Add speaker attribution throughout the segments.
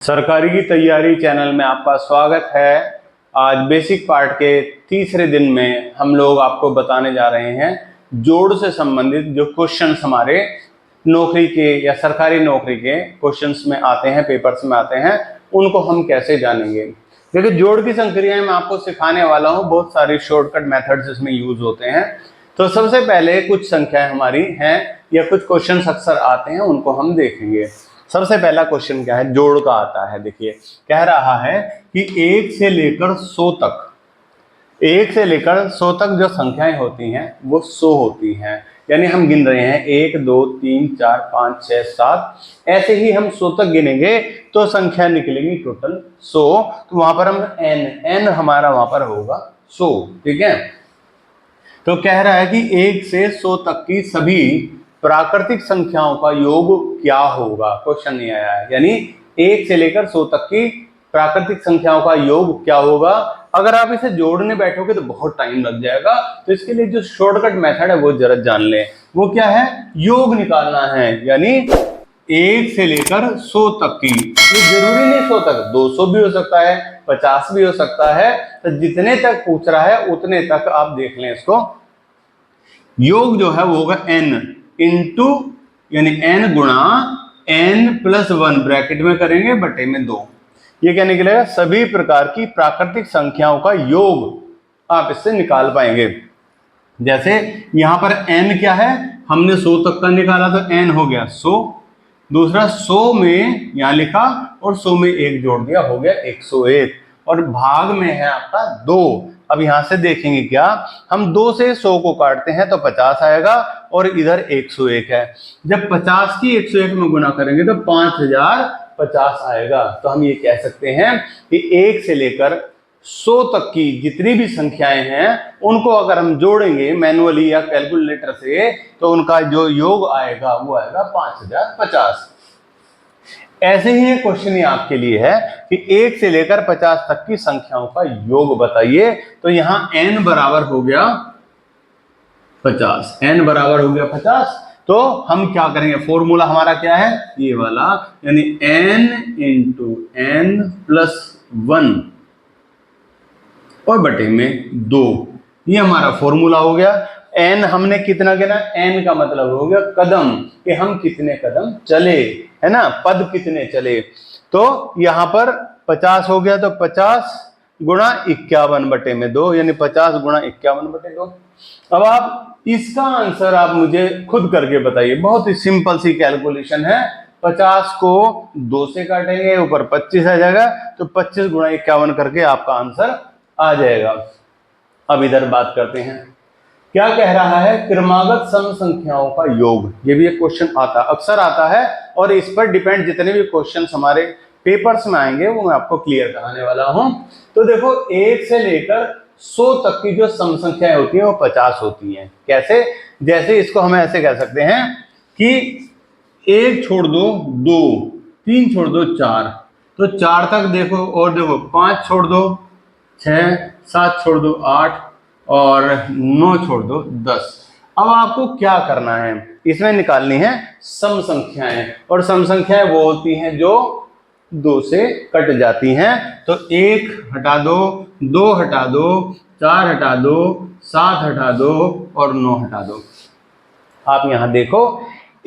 Speaker 1: सरकारी की तैयारी चैनल में आपका स्वागत है। आज बेसिक पार्ट के तीसरे दिन में हम लोग आपको बताने जा रहे हैं जोड़ से संबंधित जो क्वेश्चंस हमारे नौकरी के या सरकारी नौकरी के क्वेश्चंस में आते हैं, पेपर्स में आते हैं, उनको हम कैसे जानेंगे। देखिए, जोड़ की संक्रियाएं मैं आपको सिखाने वाला हूं। बहुत सारी शॉर्टकट मेथड्स इसमें यूज होते हैं। तो सबसे पहले कुछ संख्याएं हमारी हैं या कुछ क्वेश्चंस अक्सर आते हैं, उनको हम देखेंगे। सबसे पहला क्वेश्चन क्या है, जोड़ का आता है। देखिए, कह रहा है कि 1 से लेकर 100 तक, 1 से लेकर 100 तक जो संख्याएं होती हैं वो 100 होती हैं। यानी हम गिन रहे हैं 1 2 3 4 5 6 7, ऐसे ही हम 100 तक गिनेंगे तो संख्या निकलेगी टोटल 100। तो वहां पर हम n हमारा वहां पर होगा 100। ठीक है, तो कह रहा है कि 1 से 100 तक की सभी प्राकृतिक संख्याओं का योग क्या होगा। क्वेश्चन नहीं आया है, यानी 1 से लेकर 100 तक की प्राकृतिक संख्याओं का योग क्या होगा। अगर आप इसे जोड़ने बैठोगे तो बहुत टाइम लग जाएगा, तो इसके लिए जो शॉर्टकट मेथड है वो जरा जान लें। वो क्या है, योग निकालना है। यानी 1 से लेकर 100 तक की, ये जरूरी नहीं 100 तक, 200 भी हो सकता है, 50 भी हो सकता है। तो जितने तक पूछ रहा है उतने तक आप देख लें इसको। योग जो है वो होगा n इंटू, यानी n गुणा n+1 ब्रैकेट में करेंगे बटे में 2। ये क्या निकलेगा, सभी प्रकार की प्राकृतिक संख्याओं का योग आप इससे निकाल पाएंगे। जैसे यहां पर n क्या है, हमने 100 तक का निकाला तो n हो गया 100। दूसरा 100 में यहां लिखा और 100 में 1 जोड़ दिया, हो गया 101। और भाग में है आपका 2। अब यहां से देखेंगे क्या, हम 2 से 100 को काटते हैं तो 50 आएगा और इधर 101 है। जब 50 की 101 में गुना करेंगे तो 5050 आएगा। तो हम ये कह सकते हैं कि 1 से लेकर 100 तक की जितनी भी संख्याएं हैं उनको अगर हम जोड़ेंगे मैनुअली या कैलकुलेटर से तो उनका जो योग आएगा वो आएगा 5050। ऐसे ही एक क्वेश्चन ही आपके लिए है कि 1 से लेकर 50 तक की संख्याओं का योग बताइए। तो यहां n बराबर हो गया 50, n बराबर हो गया 50। तो हम क्या करेंगे, फॉर्मूला हमारा क्या है, ये वाला, यानी n इंटू n+1 और बटे में 2। ये हमारा फॉर्मूला हो गया। n हमने कितना गिना, n का मतलब हो गया कदम, कि हम कितने कदम चले, है ना, पद कितने चले। तो यहां पर 50 हो गया, तो 50 गुणा 51 बटे में 2, यानी 50 गुणा 51 बटे 2। अब आप इसका आंसर आप मुझे खुद करके बताइए। बहुत ही सिंपल सी कैलकुलेशन है। 50 को 2 से काटेंगे, ऊपर 25 आ जाएगा, तो 25 गुणा 51 करके आपका आंसर आ जाएगा। अब इधर बात करते हैं, क्या कह रहा है, क्रमागत सम संख्याओं का योग। ये भी एक क्वेश्चन आता, अक्सर आता है, और इस पर डिपेंड जितने भी क्वेश्चंस हमारे पेपर्स में आएंगे वो मैं आपको क्लियर कराने वाला हूं। तो देखो, 1 से लेकर 100 तक की जो सम संख्याएं होती है वो 50 होती हैं। कैसे, जैसे इसको हम ऐसे कह सकते हैं कि 1 छोड़ दो 2, 3 छोड़ दो 4, तो 4 तक देखो, और देखो 5 छोड़ दो 6, 7 छोड़ दो 8, और 9 छोड़ दो 10। अब आपको क्या करना है, इसमें निकालनी है सम संख्याएं, और सम संख्याएं वो होती हैं जो 2 से कट जाती हैं। तो 1 हटा दो, 2 हटा दो, 4 हटा दो, 7 हटा दो और 9 हटा दो। आप यहां देखो,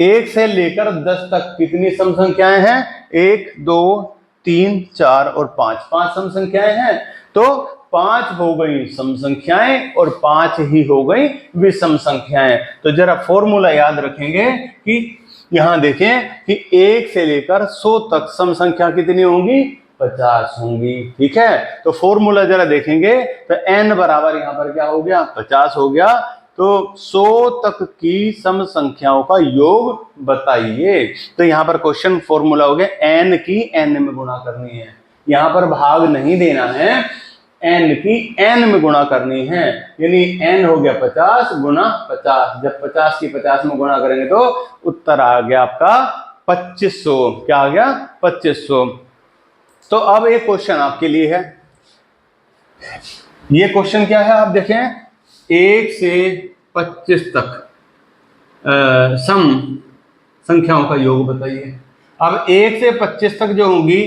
Speaker 1: 1 से लेकर 10 तक कितनी सम संख्याएं हैं, 1 2 3 4 और 5, 5 सम संख्याएं हैं। तो 5 हो गई सम संख्याएं और 5 ही हो गई विषम संख्याएं। तो जरा फॉर्मूला याद रखेंगे कि यहां देखें कि 1 से लेकर 100 तक सम संख्या कितनी होंगी, 50 होंगी। ठीक है, तो फॉर्मूला जरा देखेंगे तो n बराबर यहां पर क्या हो गया, 50 हो गया। तो 100 तक की सम संख्याओं का योग बताइए। तो यहां पर क्वेश्चन फॉर्मूला हो गया, n की n में गुणा करनी है। यहां पर भाग नहीं देना है, n की n में गुणा करनी है। यानी n हो गया 50 गुणा 50। जब 50 की 50 में गुणा करेंगे तो उत्तर आ गया आपका 2500। क्या आ गया, 2500। तो अब एक क्वेश्चन आपके लिए है। ये क्वेश्चन क्या है, आप देखें, 1 से 25 तक सम संख्याओं का योग बताइए। अब 1 से 25 तक जो होंगी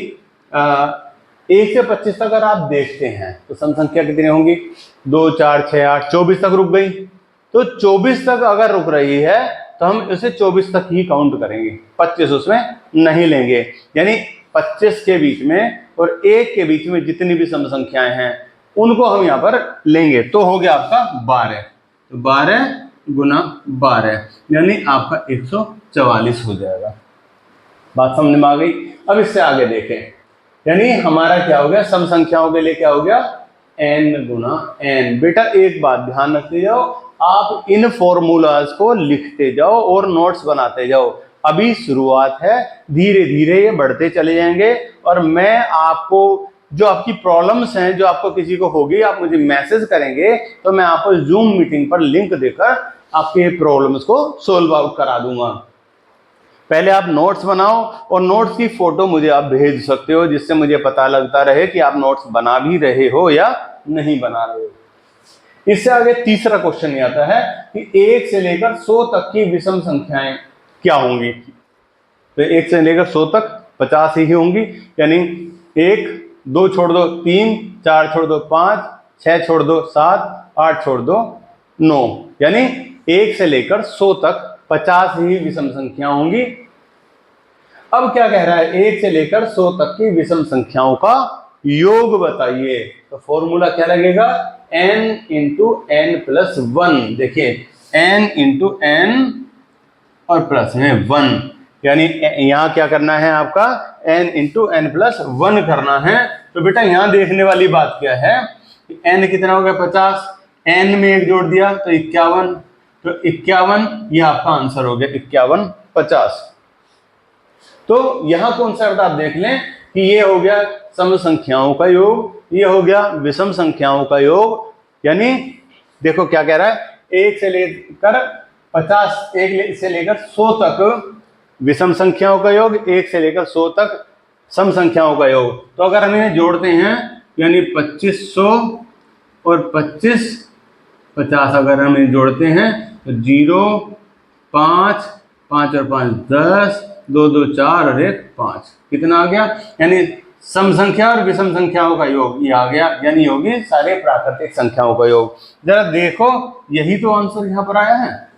Speaker 1: 1 से 25 तक अगर आप देखते हैं तो सम संख्या कितनी होंगी, 2 4 6 8 24 तक रुक गई। तो 24 तक अगर रुक रही है तो हम इसे 24 तक ही काउंट करेंगे, 25 उसमें नहीं लेंगे। यानी 25 के बीच में और 1 के बीच में जितनी भी सम संख्याएं हैं उनको हम यहाँ पर लेंगे। तो हो गया आपका 12, तो 12 गुना 12 यानी आपका 144 हो जाएगा। बात समझ में आ गई। अब इससे आगे देखें, यानी हमारा क्या हो गया, सम संख्याओं के लिए क्या हो गया, n गुना n। बेटा एक बात ध्यान रखते जाओ, आप इन फॉर्मूलाज को लिखते जाओ और नोट्स बनाते जाओ। अभी शुरुआत है, धीरे धीरे ये बढ़ते चले जाएंगे और मैं आपको जो आपकी प्रॉब्लम्स हैं, जो आपको किसी को होगी, आप मुझे मैसेज करेंगे तो मैं आपको जूम मीटिंग पर लिंक देकर आपके प्रॉब्लम्स को सोल्व आउट करा दूंगा। पहले आप नोट्स बनाओ और नोट्स की फोटो मुझे आप भेज सकते हो, जिससे मुझे पता लगता रहे कि आप नोट्स बना भी रहे हो या नहीं बना रहे हो। इससे आगे तीसरा क्वेश्चन ये आता है कि 1 से लेकर 100 तक की विषम संख्याएं क्या होंगी। तो 1 से लेकर 100 तक 50 ही होंगी, यानी 1 2 छोड़ दो 3, 4 छोड़ दो 5, 6 छोड़ दो 7, 8 छोड़ दो 9, यानी 1 से लेकर 100 तक 50 ही विषम संख्या होंगी। अब क्या कह रहा है, 1 से लेकर 100 तक की विषम संख्याओं का योग बताइए। तो फॉर्मूला क्या लगेगा, n इंटू n प्लस 1। देखिए n इंटू n और प्लस में 1, यानी यहां क्या करना है आपका, n इंटू n प्लस 1 करना है। तो बेटा यहां देखने वाली बात क्या है, n कितना हो गया 50, n में 1 जोड़ दिया तो 51, तो 51 ये आपका आंसर हो गया, 51 50। तो यहां कौन सा आप देख लें कि ये हो गया सम संख्याओं का योग, ये हो गया विषम संख्याओं का योग। यानी देखो क्या कह रहा है, 1 से लेकर 50, 1 से लेकर 100 तक विषम संख्याओं का योग, 1 से लेकर 100 तक सम संख्याओं का योग। तो अगर हम इन्हें जोड़ते हैं यानी 2500 और 25 50 अगर हम इन्हें जोड़ते हैं तो 0 5 5 और 5 10, 2 2 4 और 1 5, कितना आ गया, यानी सम संख्या और विषम संख्याओं का योग ये आ गया, यानी होगी सारे प्राकृतिक संख्याओं का योग। जरा देखो यही तो आंसर यहाँ पर आया है,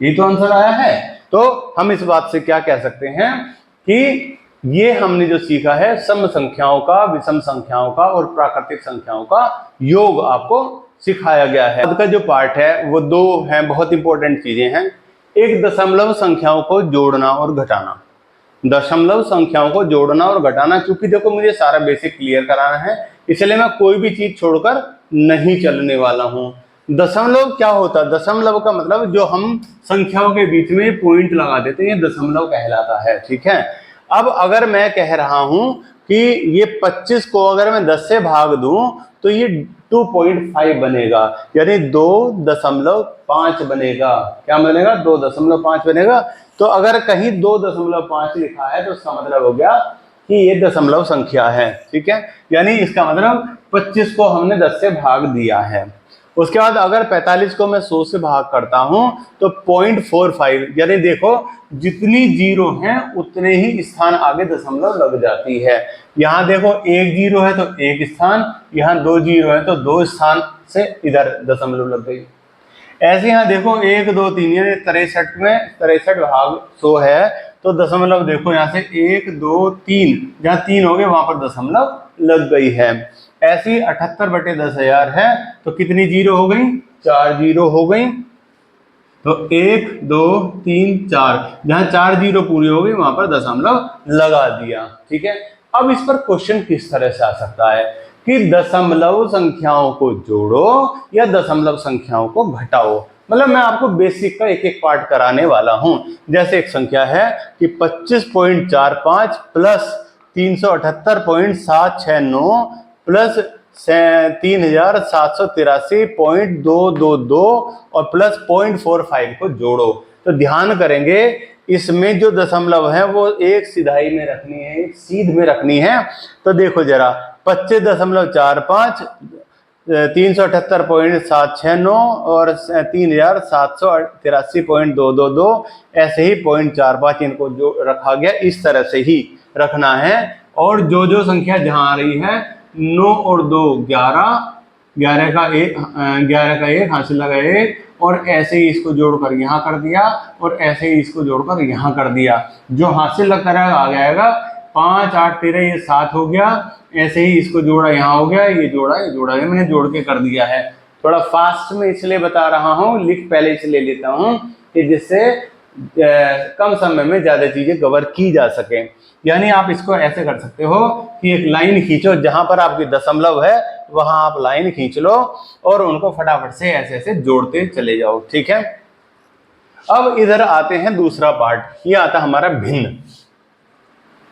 Speaker 1: यही तो आंसर आया है। तो हम इस बात से क्या कह सकते हैं कि ये हमने जो सीखा है सम संख्याओं का, विषम संख्याओं का और प्राकृतिक संख्याओं का योग आपको सिखाया गया है। आज का जो पार्ट है वो 2 हैं, बहुत इंपॉर्टेंट चीजें हैं। एक दशमलव संख्याओं को जोड़ना और घटाना, दशमलव संख्याओं को जोड़ना और घटाना। क्योंकि देखो मुझे सारा बेसिक क्लियर कराना है, इसलिए मैं कोई भी चीज छोड़कर नहीं चलने वाला हूं। दशमलव क्या होता है, दशमलव का मतलब जो हम संख्याओं के बीच में पॉइंट लगा देते हैं, ये दशमलव कहलाता है, ठीक है। अब अगर मैं कह रहा हूं कि ये 25 को अगर मैं 10 से भाग दूं तो ये 2.5 बनेगा, यानी 2.5 बनेगा। क्या बनेगा, 2.5 बनेगा। तो अगर कहीं 2.5 लिखा है तो इसका मतलब हो गया कि ये दशमलव संख्या है, ठीक है। यानी इसका मतलब 25 को हमने 10 से भाग दिया है। उसके बाद अगर 45 को मैं 100 से भाग करता हूं तो 0.45, यानी देखो जितनी जीरो हैं उतने ही स्थान आगे दशमलव लग जाती है। यहाँ देखो 1 जीरो है तो 1 स्थान, यहाँ 2 जीरो है तो 2 स्थान से इधर दशमलव लग गई। ऐसे यहाँ देखो 1 2 3 यानी 63 में 63 भाग 100 है तो दशमलव देखो यहाँ से 1 2 3, जहाँ 3 हो गए वहां पर दशमलव लग गई है। ऐसी 78/10,000 है तो कितनी जीरो हो गई, 4 जीरो हो गई। तो 1 2 3 4, जहां 4 जीरो पूरी हो गई वहां पर दशमलव लगा दिया, ठीक है। अब इस पर क्वेश्चन किस तरह से आ सकता है कि दशमलव संख्याओं को जोड़ो या दशमलव संख्याओं को घटाओ। मतलब मैं आपको बेसिक का एक एक पार्ट कराने वाला हूं। जैसे एक संख्या है कि 25.45 प्लस 378.769 प्लस 3783.222 और प्लस 0.45 को जोड़ो। तो ध्यान करेंगे इसमें जो दशमलव है वो एक सिधाई में रखनी है, एक सीध में रखनी है। तो देखो जरा 25.45 378.769 और 3783.222, ऐसे ही 0.45 इनको जो रखा गया इस तरह से ही रखना है। और जो जो संख्या जहां आ रही है 9 और 2 11, 11 का एक हासिल लगा 1, और ऐसे ही इसको जोड़कर यहाँ कर दिया और ऐसे ही इसको जोड़कर यहाँ कर दिया। जो हासिल लगता रहेगा आ जाएगा 5 8 13, ये 7 हो गया। ऐसे ही इसको जोड़ा यहाँ हो गया, ये जोड़ा है, मैंने जोड़ के कर दिया है। थोड़ा फास्ट में इसलिए बता रहा हूँ, लिख पहले से ले लेता हूँ कि जिससे कम समय में ज्यादा चीजें कवर की जा सके। यानी आप इसको ऐसे कर सकते हो कि एक लाइन खींचो, जहां पर आपकी दशमलव है वहां आप लाइन खींच लो और उनको फटाफट से ऐसे ऐसे जोड़ते चले जाओ। ठीक है, अब इधर आते हैं दूसरा पार्ट, ये आता हमारा भिन्न।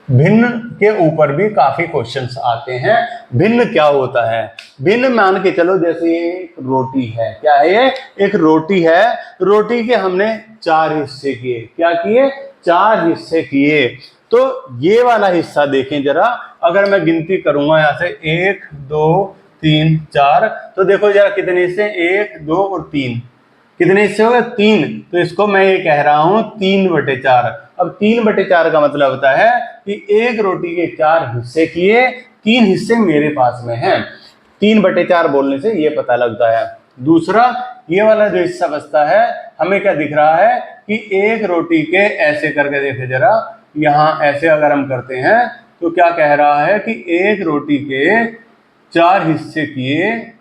Speaker 1: भिन्न के ऊपर भी काफी क्वेश्चंस आते हैं। भिन्न क्या होता है? भिन्न मान के चलो जैसे एक रोटी है, क्या है ये? एक रोटी है। रोटी के हमने 4 हिस्से किए। क्या किए? 4 हिस्से किए। तो ये वाला हिस्सा देखें जरा, अगर मैं गिनती करूंगा यहाँ से 1 2 3 4, तो देखो जरा कितने हिस्से, 1 2 और 3, कितने हिस्से हो गए? 3। तो इसको मैं ये कह रहा हूं 3/4। अब 3/4 का मतलब होता है कि एक रोटी के 4 हिस्से किए, 3 हिस्से मेरे पास में हैं। 3/4 बोलने से ये पता लगता है। दूसरा, ये वाला जो हिस्सा बचता है, हमें क्या दिख रहा है कि एक रोटी के ऐसे करके देखे जरा, यहाँ ऐसे अगर हम करते हैं तो क्या कह रहा है कि एक रोटी के 4 हिस्से किए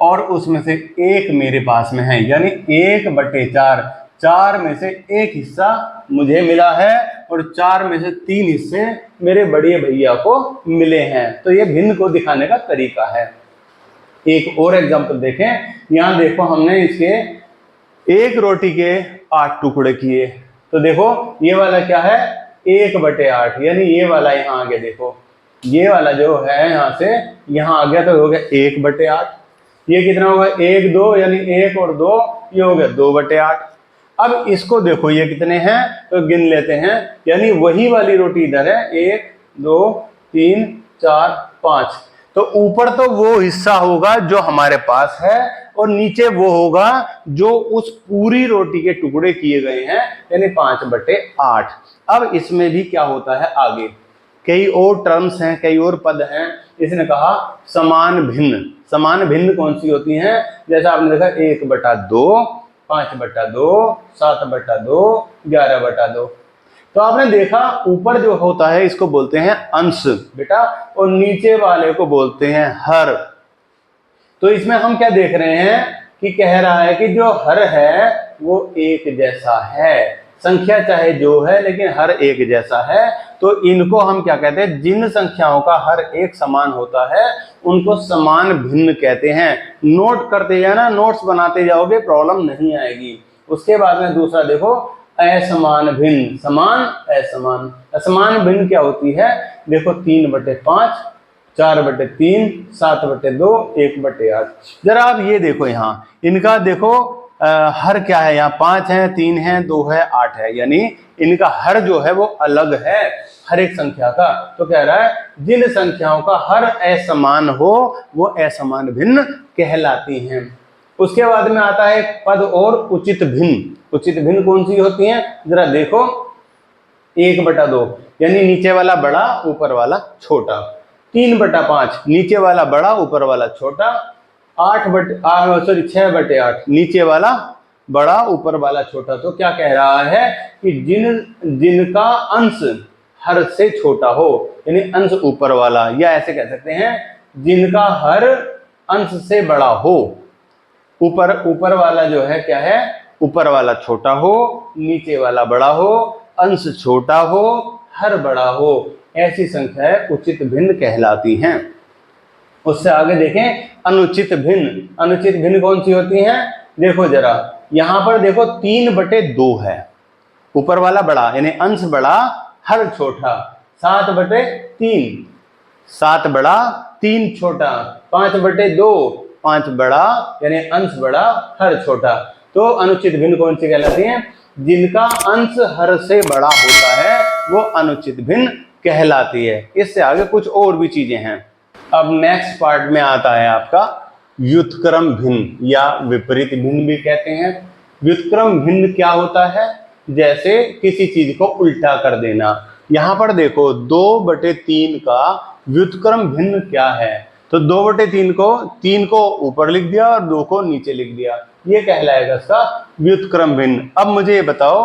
Speaker 1: और उसमें से एक मेरे पास में है, यानी 1/4। 4 में से एक हिस्सा मुझे मिला है और 4 में से 3 हिस्से मेरे बड़े भैया को मिले हैं। तो ये भिन्न को दिखाने का तरीका है। एक और एग्जांपल देखें, यहाँ देखो हमने इसके एक रोटी के 8 टुकड़े किए। तो देखो ये वाला क्या है? 1/8, यानी ये वाला यहाँ आ गया। देखो ये वाला जो है यहाँ से यहाँ आ गया, तो हो गया 1/8। ये कितना होगा? 1 2, यानी 1 और 2, ये हो गया 2/8। अब इसको देखो ये कितने हैं, तो गिन लेते हैं। यानी वही वाली रोटी इधर है, 1 2 3 4 5। तो ऊपर तो वो हिस्सा होगा जो हमारे पास है और नीचे वो होगा जो उस पूरी रोटी के टुकड़े किए गए हैं, यानी 5/8। अब इसमें भी क्या होता है आगे, कई और टर्म्स हैं, कई और पद हैं। इसने कहा समान भिन्न। समान भिन्न कौन सी होती हैं? जैसा आपने देखा 1/2, 5/2, 7/2, 11/2। तो आपने देखा ऊपर जो होता है इसको बोलते हैं अंश बेटा, और नीचे वाले को बोलते हैं हर। तो इसमें हम क्या देख रहे हैं कि कह रहा है कि जो हर है वो एक जैसा है, संख्या चाहे जो है लेकिन हर एक जैसा है। तो इनको हम क्या कहते हैं? जिन संख्याओं का हर एक समान होता है उनको समान भिन्न कहते हैं। नोट करते जाना, नोट्स बनाते जाओगे, प्रॉब्लम नहीं आएगी। उसके बाद में दूसरा देखो, असमान भिन्न। समान असमान। असमान भिन्न क्या होती है? देखो 3/5, 4/3, 7/2, 1/8। जरा आप ये देखो, यहाँ इनका देखो हर क्या है? यहाँ 5 है, 3 है, 2 है, 8 है, यानी इनका हर जो है वो अलग है हर एक संख्या का। तो कह रहा है जिन संख्याओं का हर असमान हो वो असमान भिन्न कहलाती हैं। उसके बाद में आता है पद और उचित भिन्न। उचित भिन्न कौन सी होती हैं? जरा देखो 1/2, यानी नीचे वाला बड़ा ऊपर वाला छोटा। 3/5, नीचे वाला बड़ा ऊपर वाला छोटा। 6/8, नीचे वाला बड़ा ऊपर वाला छोटा। तो क्या कह रहा है कि जिनका अंश हर से छोटा हो, यानी अंश ऊपर वाला, या ऐसे कह सकते हैं जिनका हर अंश से बड़ा हो। ऊपर वाला जो है क्या है? ऊपर वाला छोटा हो, नीचे वाला बड़ा हो, अंश छोटा हो, हर बड़ा हो, ऐसी संख्याएं उचित भिन्न कहलाती हैं। उससे आगे देखें अनुचित भिन्न। अनुचित भिन्न कौन सी होती हैं? देखो जरा यहां पर देखो 3/2 है, ऊपर वाला बड़ा यानी अंश बड़ा, हर छोटा। 7/3, 7 बड़ा 3 छोटा। 5/2, 5 बड़ा यानी अंश बड़ा, हर छोटा। तो अनुचित भिन्न कौन सी कहलाती हैं? जिनका अंश हर से बड़ा होता है वो अनुचित भिन्न कहलाती है। इससे आगे कुछ और भी चीजें हैं। अब नेक्स्ट पार्ट में आता है आपका व्युत्क्रम भिन्न या विपरीत भिन्न भी कहते हैं। व्युत्क्रम भिन्न क्या होता है? जैसे किसी चीज को उल्टा कर देना। यहाँ पर देखो 2/3 का व्युत्क्रम भिन्न क्या है, तो 2/3 को 3 को ऊपर लिख दिया और 2 को नीचे लिख दिया, ये कहलाएगा इसका व्युत्क्रम भिन्न। अब मुझे ये बताओ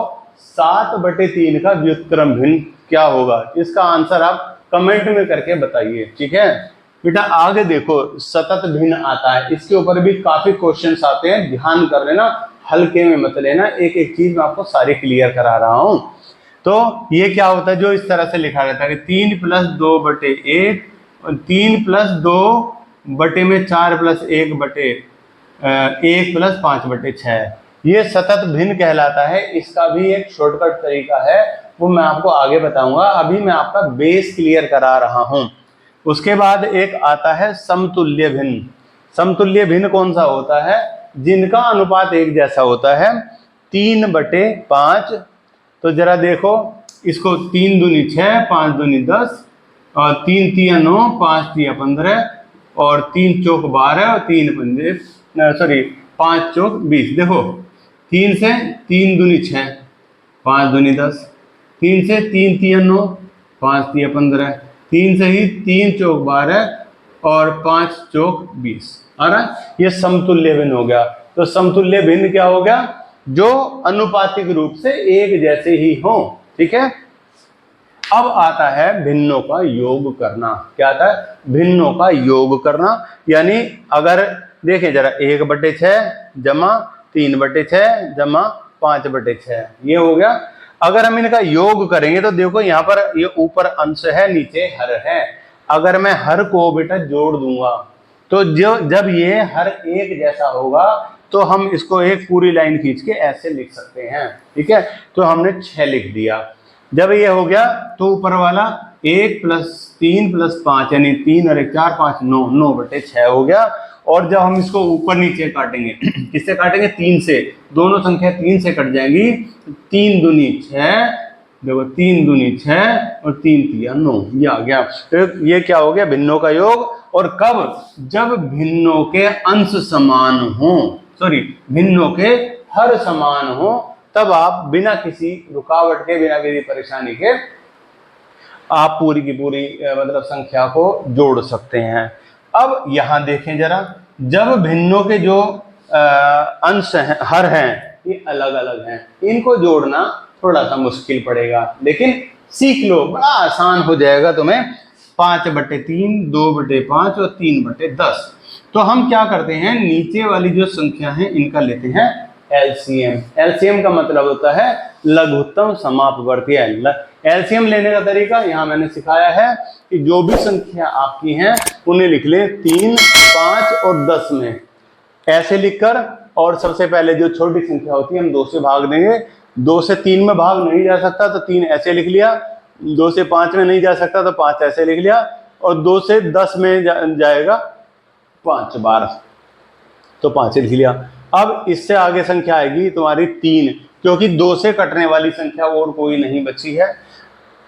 Speaker 1: 7/3 का व्युत्क्रम भिन्न क्या होगा, इसका आंसर आप कमेंट में करके बताइए, ठीक है बेटा। आगे देखो सतत भिन्न आता है, इसके ऊपर भी काफी क्वेश्चंस आते हैं, ध्यान कर लेना, हल्के में मत लेना, एक एक चीज मैं आपको सारी क्लियर करा रहा हूं। तो ये क्या होता है, जो इस तरह से लिखा रहता है कि 3 + 2/1 और 3 + 2 में 4 + 1 + 5/6, ये सतत भिन्न कहलाता है। इसका भी एक शॉर्टकट तरीका है, वो मैं आपको आगे बताऊंगा, अभी मैं आपका बेस क्लियर करा रहा हूं। उसके बाद एक आता है समतुल्य भिन्न। समतुल्य भिन्न कौन सा होता है, जिनका अनुपात एक जैसा होता है, 3/5। तो जरा देखो इसको, 3 दूनी 6, 5 दूनी 10 और 3 तिया 9, 5 तिया 15 और 3 चौक 12 और 5 चौक 20। देखो 3 से 3 दूनी 6, 5 दूनी 10, 3 से 3 तिया 9, 5 तिया 15, 3 से ही 3 चौक 12 और 5 चौक 20 आ रहा है, ये समतुल्य भिन्न हो गया। तो समतुल्य भिन्न क्या हो गया, जो अनुपातिक रूप से एक जैसे ही हो, ठीक है। अब आता है भिन्नों का योग करना। क्या आता है, भिन्नों का योग करना, यानी अगर देखें जरा 1/6 जमा 3/6 जमा 5/6, ये हो गया। अगर हम इनका योग करेंगे तो देखो यहाँ पर ये ऊपर अंश है, नीचे हर है। अगर मैं हर को बेटा जोड़ दूंगा तो जब ये हर एक जैसा होगा तो हम इसको एक पूरी लाइन खींच के ऐसे लिख सकते हैं, ठीक है। तो हमने 6 लिख दिया। जब ये हो गया तो ऊपर वाला 1 + 3 + 5 यानी 3 और 1 4 5 9 9/6 हो गया। और जब हम इसको ऊपर नीचे काटेंगे, किससे काटेंगे, 3 से, दोनों संख्या 3 से कट जाएंगी। 3 दूनी 6, देखो 3 दूनी 6 और 3 तिया 9, ये आ गया। तो ये क्या हो गया, भिन्नों का योग। और कब, जब भिन्नों के अंश समान हो, भिन्नों के हर समान हो, तब आप बिना किसी रुकावट के, बिना किसी परेशानी के आप पूरी की पूरी मतलब संख्या को जोड़ सकते हैं। अब यहां देखें जरा, जब भिन्नों के जो अंश हैं, हर हैं, ये अलग अलग हैं, इनको जोड़ना थोड़ा सा मुश्किल पड़ेगा, लेकिन सीख लो, बड़ा आसान हो जाएगा तुम्हें। 5/3, 2/5 और 3/10। तो हम क्या करते हैं, नीचे वाली जो संख्या है इनका लेते हैं एलसीएम। एलसीएम का मतलब होता है लघुत्तम समापवर्ती। एलसीएम लेने का तरीका यहाँ मैंने सिखाया है कि जो भी संख्या आपकी हैं उन्हें लिख लें 3, 5 और 10 में, ऐसे लिखकर। और सबसे पहले जो छोटी संख्या होती है हम 2 से भाग देंगे। 2 से 3 में भाग नहीं जा सकता तो 3 ऐसे लिख लिया, 2 से 5 में नहीं जा सकता तो 5 ऐसे लिख लिया, और 2 से 10 में जाएगा 5 बार, तो 5 लिख लिया। अब इससे आगे संख्या आएगी तुम्हारी 3, क्योंकि 2 से कटने वाली संख्या और कोई नहीं बची है।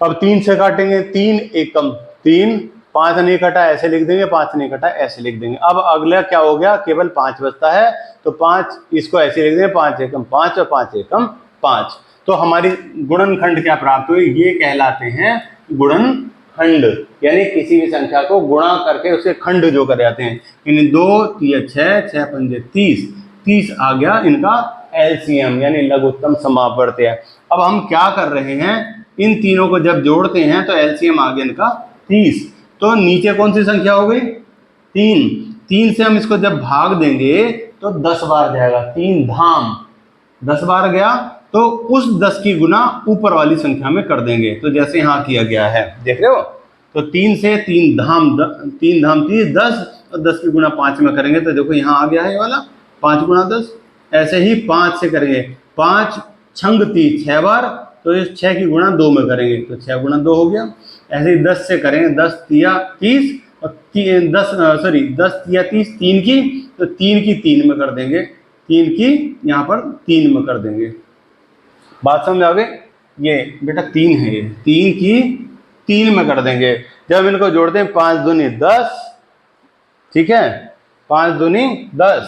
Speaker 1: अब 3 से काटेंगे, 3 एकम 3, 5 नहीं कटा ऐसे लिख देंगे, 5 नहीं कटा ऐसे लिख देंगे। अब अगला क्या हो गया, केवल 5 बचता है, तो 5 इसको ऐसे लिख देंगे, 5 एकम 5 और 5 एकम 5। तो हमारी गुणनखंड क्या प्राप्त हुई, ये कहलाते हैं गुणनखंड, यानी किसी भी संख्या को गुणा करके उसे खंड जो कर जाते हैं। यानी 2 तिया 6, 6 पंजे 30, 30 आ गया इनका एलसीएम, यानी लघुत्तम समापवर्ती है। अब हम क्या कर रहे हैं, इन तीनों को जब जोड़ते हैं तो एलसीएम आ गया इनका 30। तो नीचे कौन सी संख्या हो गई, 3। 3 से हम इसको जब भाग देंगे तो 10 बार जाएगा, 3 धाम 10 बार गया, तो उस 10 की गुना ऊपर वाली संख्या में कर देंगे। तो जैसे यहाँ किया गया है, देख रहे हो, तो 3 से 3 धाम 30, 10 और 10 की गुना 5 में करेंगे, तो देखो यहाँ आ गया है ये वाला 5 गुना 10। ऐसे ही 5 से करेंगे, 5 छंग 30 6 बार, तो इस 6 की गुणा 2 में करेंगे तो 6 गुना 2 हो गया। ऐसे ही 10 से करेंगे, 10 तिया 30 और 10 तिया 30, 3 की, तो 3 की 3 में कर देंगे, 3 की यहाँ पर 3 में कर देंगे। बात समझ आ गई, ये बेटा 3 है, ये 3 की 3 में कर देंगे। जब इनको जोड़ते हैं 5 दूनी 10, ठीक है, 5 दूनी 10,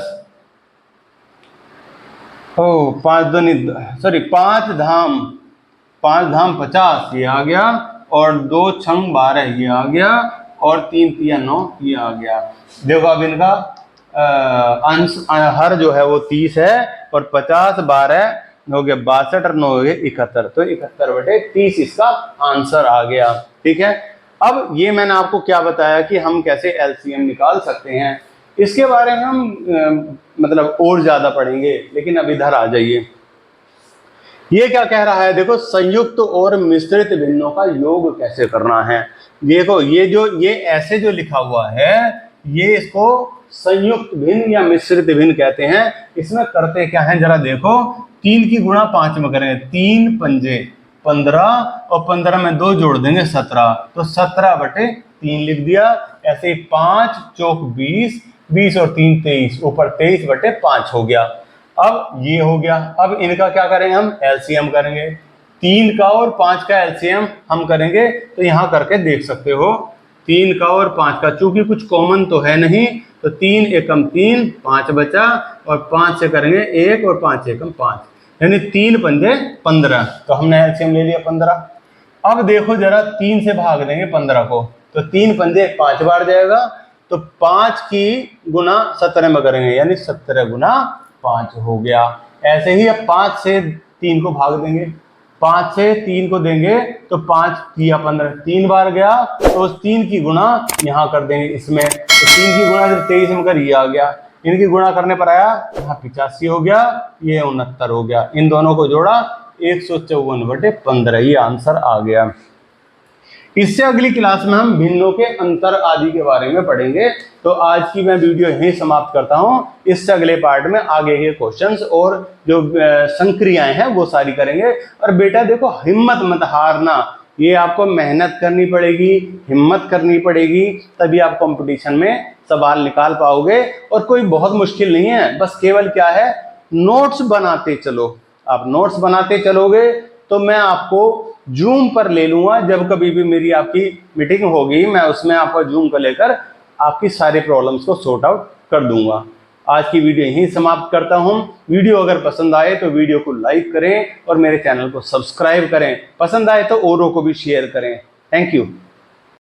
Speaker 1: 5 धाम 50, ये आ गया। और 2 छंग 12 ये आ गया और 3 तिया 9 ये आ गया। देखो अब इनका अंश हर जो है वो 30 है और 50 12 हो गया 62 और 9 हो गए 71, तो 71/30 इसका आंसर आ गया। ठीक है, अब ये मैंने आपको क्या बताया कि हम कैसे एलसीएम निकाल सकते हैं, इसके बारे में हम मतलब और ज्यादा पढ़ेंगे, लेकिन अब इधर आ जाइए। ये क्या कह रहा है, देखो संयुक्त और मिश्रित भिन्नों का योग कैसे करना है। देखो ये ऐसे जो लिखा हुआ है ये इसको संयुक्त भिन्न या मिश्रित भिन्न कहते हैं। इसमें करते क्या है जरा देखो, 3 की गुणा 5 में करेंगे, 3 पंजे 15 और 15 में 2 जोड़ देंगे 17, तो 17/3 लिख दिया। ऐसे ही 5 चौक 20, 20 और 3 23, ऊपर 23/5 हो गया। अब ये हो गया। अब इनका क्या करेंगे, हम एलसीएम करेंगे। 3 का और 5 का एलसीएम हम करेंगे, तो यहाँ करके देख सकते हो 3 का और 5 का, चूंकि कुछ कॉमन तो है नहीं, तो 3 एकम 3 5 बचा, और 5 से करेंगे 1 और 5 एकम 5, यानी 3 पंजे 15, तो हमने एलसीएम ले लिया 15। अब देखो जरा 3 से भाग देंगे 15 को, तो 3 पंजे 5 बार जाएगा, तो 5 की गुना 17 में करेंगे, यानी 17 गुना 5 हो गया। ऐसे ही अब 5 से 3 को भाग देंगे, 5 से 3 को देंगे तो 5 किया 15, 3 बार गया, तो उस 3 की गुणा यहाँ कर देंगे इसमें, तो 3 की गुणा जब 23 में कर ये आ गया, इनकी गुणा करने पर आया यहाँ 85 हो गया, ये 69 हो गया। इन दोनों को जोड़ा 154/15, ये आंसर आ गया। इससे अगली क्लास में हम भिन्नों के अंतर आदि के बारे में पढ़ेंगे। तो आज की मैं वीडियो यहीं समाप्त करता हूं। इससे अगले पार्ट में आगे के क्वेश्चंस और जो संक्रियाएं हैं वो सारी करेंगे। और बेटा देखो, हिम्मत मत हारना, ये आपको मेहनत करनी पड़ेगी, हिम्मत करनी पड़ेगी, तभी आप कंपटीशन में सवाल निकाल पाओगे। और कोई बहुत मुश्किल नहीं है, बस केवल क्या है, नोट्स बनाते चलो। आप नोट्स बनाते चलोगे तो मैं आपको जूम पर ले लूंगा, जब कभी भी मेरी आपकी मीटिंग होगी मैं उसमें आपका जूम पर लेकर आपकी सारी प्रॉब्लम्स को सॉर्ट आउट कर दूंगा। आज की वीडियो यहीं समाप्त करता हूं। वीडियो अगर पसंद आए तो वीडियो को लाइक करें और मेरे चैनल को सब्सक्राइब करें, पसंद आए तो औरों को भी शेयर करें। Thank you.